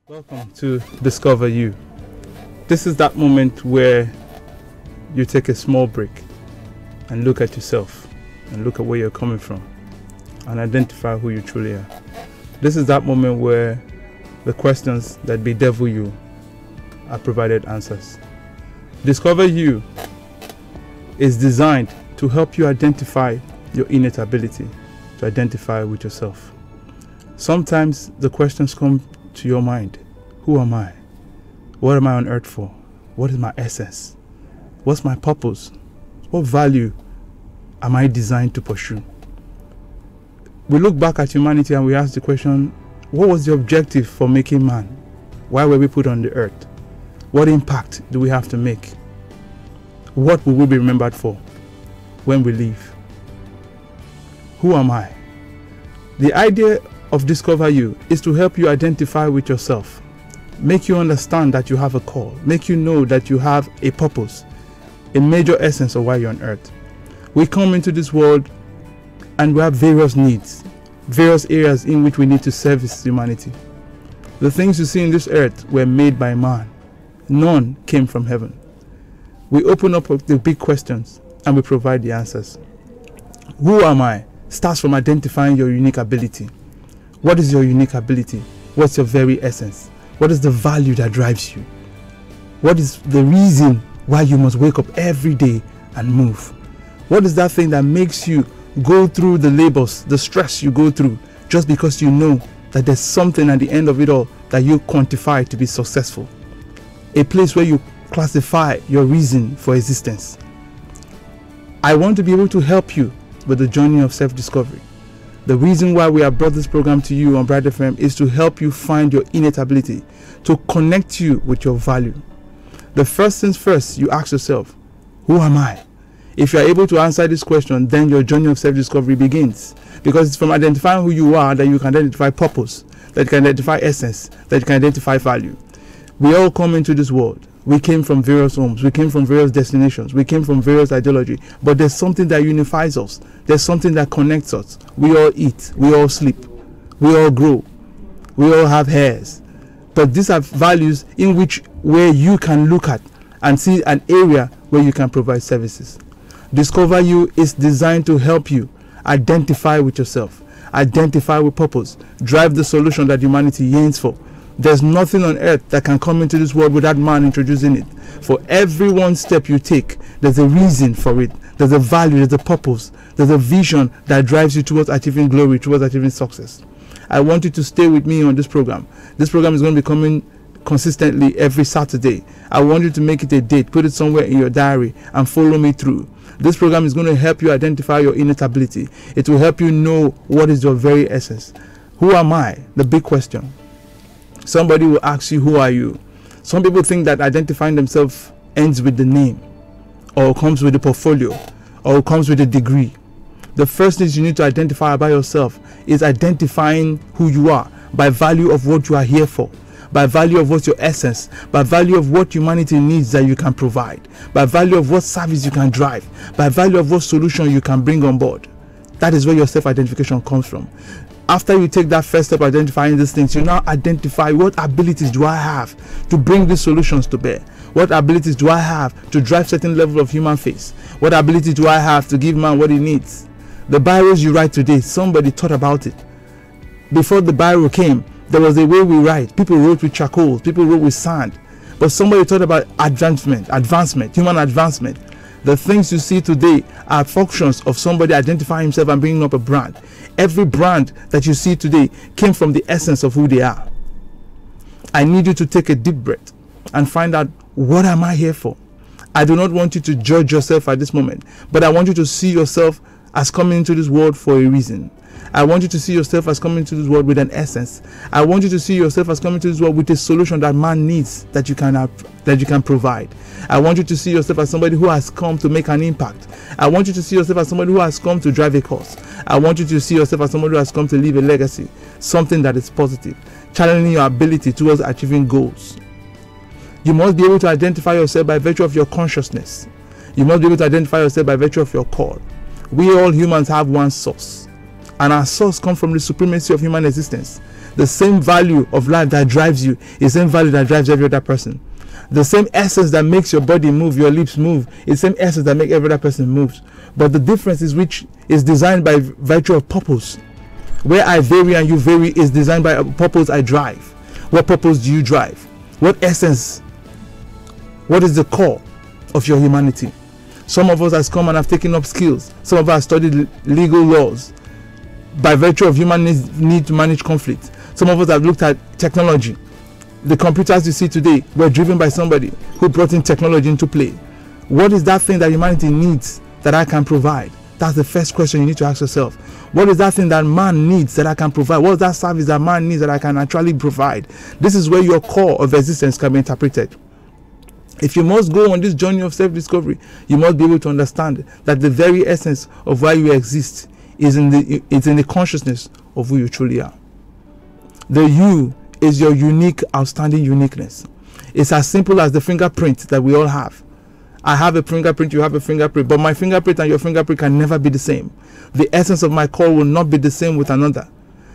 Welcome to Discover You. This is that moment where you take a small break and look at yourself and look at where you're coming from and identify who you truly are. This is that moment where the questions that bedevil you are provided answers. Discover You is designed to help you identify your innate ability to identify with yourself. Sometimes the questions come to your mind. Who am I? What am I on earth for? What is my essence? What's my purpose? What value am I designed to pursue? We look back at humanity and we ask the question, what was the objective for making man? Why were we put on the earth? What impact do we have to make? What will we be remembered for when we leave? Who am I? The idea of Discover You is to help you identify with yourself, make you understand that you have a call, make you know that you have a purpose, a major essence of why you're on earth. We come into this world and we have various needs, various areas in which we need to service humanity. The things you see in this earth were made by man. None came from heaven. We open up the big questions and we provide the answers. Who am I? Starts from identifying your unique ability. What is your unique ability? What's your very essence? What is the value that drives you? What is the reason why you must wake up every day and move? What is that thing that makes you go through the labors, the stress you go through, just because you know that there's something at the end of it all that you quantify to be successful? A place where you classify your reason for existence. I want to be able to help you with the journey of self-discovery. The reason why we have brought this program to you on Bright FM is to help you find your innate ability, to connect you with your value. The first things first, you ask yourself, who am I? If you are able to answer this question, then your journey of self-discovery begins. Because it's from identifying who you are that you can identify purpose, that you can identify essence, that you can identify value. We all come into this world. We came from various homes. We came from various destinations. We came from various ideology. But there's something that unifies us. There's something that connects us. We all eat. We all sleep. We all grow. We all have hairs. But these are values in which where you can look at and see an area where you can provide services. Discover You is designed to help you identify with yourself, identify with purpose, drive the solution that humanity yearns for. There's nothing on earth that can come into this world without man introducing it. For every one step you take, there's a reason for it. There's a value, there's a purpose, there's a vision that drives you towards achieving glory, towards achieving success. I want you to stay with me on this program. This program is going to be coming consistently every Saturday. I want you to make it a date, put it somewhere in your diary and follow me through. This program is going to help you identify your innate ability. It will help you know what is your very essence. Who am I? The big question. Somebody will ask you, who are you? Some people think that identifying themselves ends with the name, or comes with a portfolio, or comes with a degree. The first thing you need to identify about yourself is identifying who you are by value of what you are here for, by value of what's your essence, by value of what humanity needs that you can provide, by value of what service you can drive, by value of what solution you can bring on board. That is where your self-identification comes from. After you take that first step identifying these things, you now identify what abilities do I have to bring these solutions to bear? What abilities do I have to drive certain level of human face? What ability do I have to give man what he needs? The biros you write today, somebody thought about it. Before the biro came, there was a way we write. People wrote with charcoal, people wrote with sand. But somebody thought about advancement, human advancement. The things you see today are functions of somebody identifying himself and bringing up a brand. Every brand that you see today came from the essence of who they are. I need you to take a deep breath and find out, what am I here for? I do not want you to judge yourself at this moment, but I want you to see yourself as coming into this world for a reason. I want you to see yourself as coming into this world with an essence. I want you to see yourself as coming to this world with a solution that man needs, that you can provide. I want you to see yourself as somebody who has come to make an impact. I want you to see yourself as somebody who has come to drive a cause. I want you to see yourself as somebody who has come to leave a legacy, something that is positive, challenging your ability towards achieving goals. You must be able to identify yourself by virtue of your consciousness. You must be able to identify yourself by virtue of your call. We all humans have one source, and our source comes from the supremacy of human existence. The same value of life that drives you is the same value that drives every other person. The same essence that makes your body move, your lips move, is the same essence that makes every other person move. But the difference is which is designed by virtue of purpose. Where I vary and you vary is designed by a purpose I drive. What purpose do you drive? What essence? What is the core of your humanity? Some of us has come and have taken up skills. Some of us have studied legal laws by virtue of human need to manage conflict. Some of us have looked at technology. The computers you see today were driven by somebody who brought in technology into play. What is that thing that humanity needs that I can provide? That's the first question you need to ask yourself. What is that thing that man needs that I can provide? What is that service that man needs that I can actually provide? This is where your core of existence can be interpreted. If you must go on this journey of self-discovery, you must be able to understand that the very essence of why you exist is in the consciousness of who you truly are. The you is your unique, outstanding uniqueness. It's as simple as the fingerprint that we all have. I have a fingerprint, you have a fingerprint, but my fingerprint and your fingerprint can never be the same. The essence of my core will not be the same with another.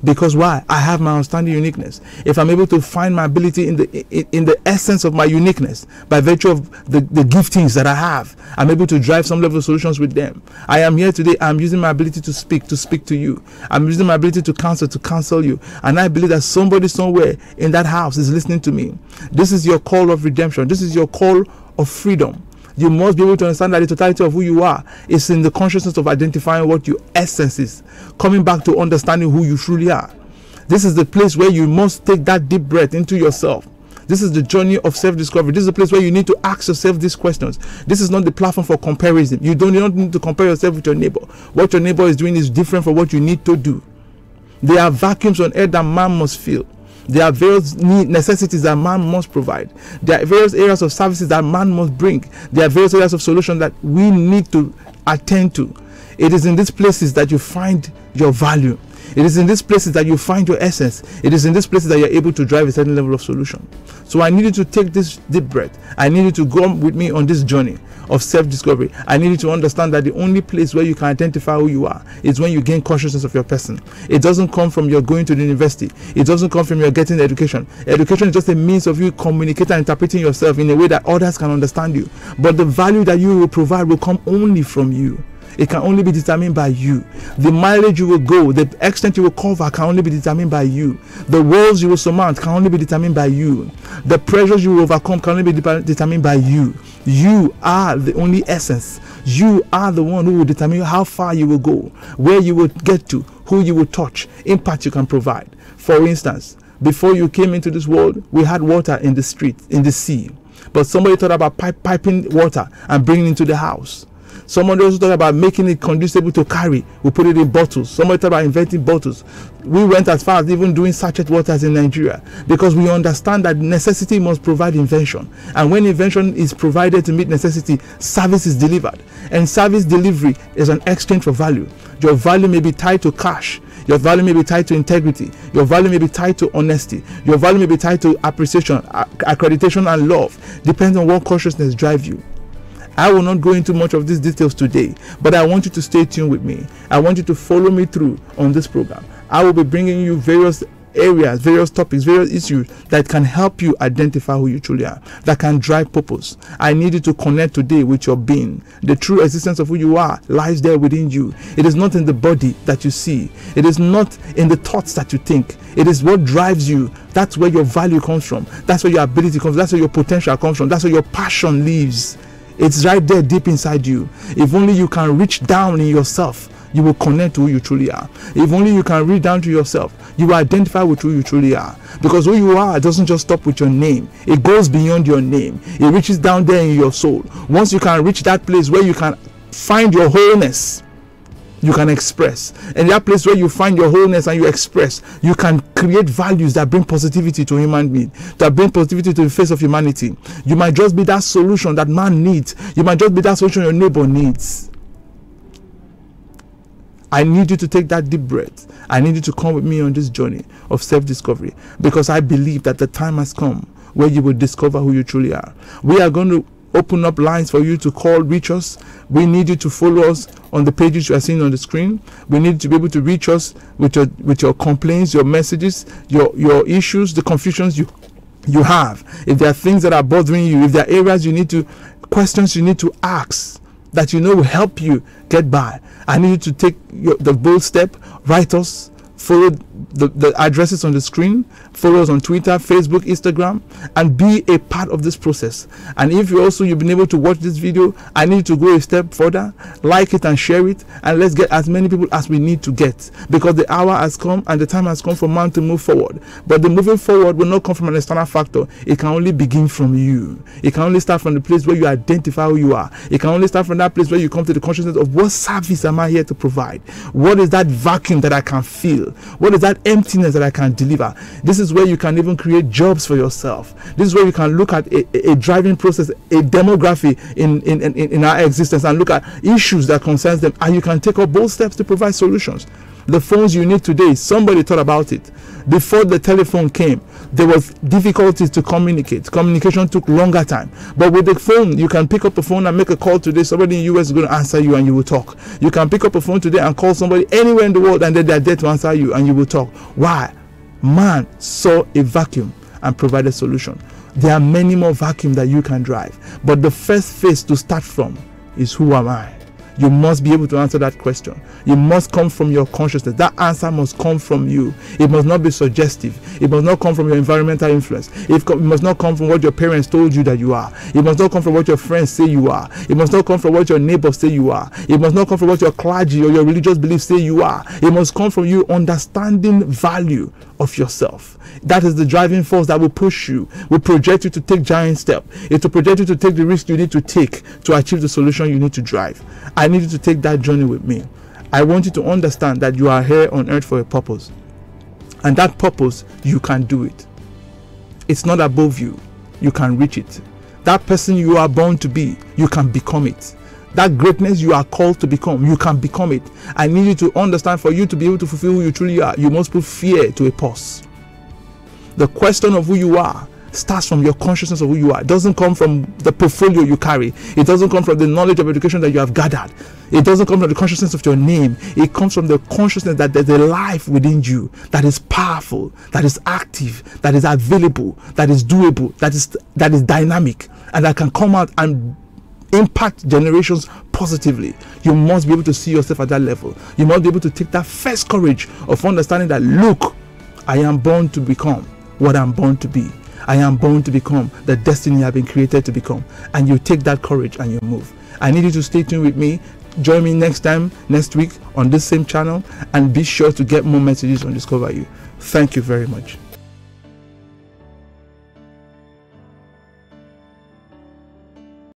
Because why? I have my outstanding uniqueness. If I'm able to find my ability in the essence of my uniqueness, by virtue of the giftings that I have, I'm able to drive some level of solutions with them. I am here today, I'm using my ability to speak to you. I'm using my ability to counsel you. And I believe that somebody somewhere in that house is listening to me. This is your call of redemption. This is your call of freedom. You must be able to understand that the totality of who you are is in the consciousness of identifying what your essence is, coming back to understanding who you truly are. This is the place where you must take that deep breath into yourself. This is the journey of self-discovery. This is the place where you need to ask yourself these questions. This is not the platform for comparison. You don't need to compare yourself with your neighbor. What your neighbor is doing is different from what you need to do. There are vacuums on earth that man must fill. There are various necessities that man must provide. There are various areas of services that man must bring. There are various areas of solution that we need to attend to. It is in these places that you find your value. It is in these places that you find your essence. It is in these places that you're able to drive a certain level of solution. So I need you to take this deep breath. I need you to go with me on this journey of self-discovery. I need you to understand that the only place where you can identify who you are is when you gain consciousness of your person. It doesn't come from your going to the university. It doesn't come from your getting education. Education is just a means of you communicating and interpreting yourself in a way that others can understand you. But the value that you will provide will come only from you. It can only be determined by you. The mileage you will go, the extent you will cover can only be determined by you. The walls you will surmount can only be determined by you. The pressures you will overcome can only be determined by you. You are the only essence. You are the one who will determine how far you will go, where you will get to, who you will touch, impact you can provide. For instance, before you came into this world, we had water in the street, in the sea. But somebody thought about piping water and bringing it into the house. Somebody also thought about making it conducible to carry. We put it in bottles. Somebody thought about inventing bottles. We went as far as even doing sachet waters in Nigeria, because we understand that necessity must provide invention. And when invention is provided to meet necessity, service is delivered. And service delivery is an exchange for value. Your value may be tied to cash. Your value may be tied to integrity. Your value may be tied to honesty. Your value may be tied to appreciation, accreditation, and love. Depends on what consciousness drives you. I will not go into much of these details today, but I want you to stay tuned with me. I want you to follow me through on this program. I will be bringing you various areas, various topics, various issues that can help you identify who you truly are, that can drive purpose. I need you to connect today with your being. The true existence of who you are lies there within you. It is not in the body that you see. It is not in the thoughts that you think. It is what drives you. That's where your value comes from. That's where your ability comes from. That's where your potential comes from. That's where your passion lives. It's right there deep inside you. If only you can reach down in yourself, you will connect to who you truly are. If only you can reach down to yourself, you will identify with who you truly are. Because who you are doesn't just stop with your name. It goes beyond your name. It reaches down there in your soul. Once you can reach that place where you can find your wholeness, you can express. And that place where you find your wholeness and you express, you can create values that bring positivity to human being, that bring positivity to the face of humanity. You might just be that solution that man needs. You might just be that solution your neighbor needs. I need you to take that deep breath. I need you to come with me on this journey of self-discovery, because I believe that the time has come where you will discover who you truly are. We are going to open up lines for you to call, reach us. We need you to follow us on the pages you are seeing on the screen. We need you to be able to reach us with your complaints, your messages, your issues, the confusions you have. If there are things that are bothering you, if there are areas questions you need to ask that will help you get by, I need you to take the bold step. Write us, follow the addresses on the screen, follow us on Twitter, Facebook, Instagram, and be a part of this process. And if you've been able to watch this video, I need you to go a step further, like it and share it, and let's get as many people as we need to get, because the hour has come and the time has come for man to move forward. But the moving forward will not come from an external factor. It can only begin from you. It can only start from the place where you identify who you are. It can only start from that place where you come to the consciousness of what service am I here to provide? What is that vacuum that I can fill? What is that emptiness that I can deliver? This is where you can even create jobs for yourself. This is where you can look at a driving process, a demography in our existence, and look at issues that concerns them, and you can take up bold steps to provide solutions. The phones you need today, somebody thought about it. Before the telephone came, there was difficulties to communicate. Communication took longer time. But with the phone, you can pick up a phone and make a call today. Somebody in the US is going to answer you and you will talk. You can pick up a phone today and call somebody anywhere in the world, and then they're there to answer you and you will talk. Why? Man saw a vacuum and provided a solution. There are many more vacuums that you can drive. But the first phase to start from is, who am I? You must be able to answer that question. You must come from your consciousness. That answer must come from you. It must not be suggestive. It must not come from your environmental influence. It must not come from what your parents told you that you are. It must not come from what your friends say you are. It must not come from what your neighbors say you are. It must not come from what your clergy or your religious beliefs say you are. It must come from you understanding value of yourself. That is the driving force that will push you, will project you to take giant steps. It will project you to take the risk you need to take to achieve the solution you need to drive. I need you to take that journey with me. I want you to understand that you are here on earth for a purpose. And that purpose, you can do it. It's not above you. You can reach it. That person you are born to be, you can become it. That greatness you are called to become, you can become it. I need you to understand, for you to be able to fulfill who you truly are, you must put fear to a pause. The question of who you are starts from your consciousness of who you are. It doesn't come from the portfolio you carry. It doesn't come from the knowledge of education that you have gathered. It doesn't come from the consciousness of your name. It comes from the consciousness that there's a life within you that is powerful, that is active, that is available, that is doable, that is dynamic, and that can come out and impact generations positively. You must be able to see yourself at that level. You must be able to take that first courage of understanding that, look, I am born to become what I'm born to be. I am born to become the destiny I've been created to become. And you take that courage and you move. I need you to stay tuned with me. Join me next week on this same channel, and be sure to get more messages on Discover You. Thank you very much.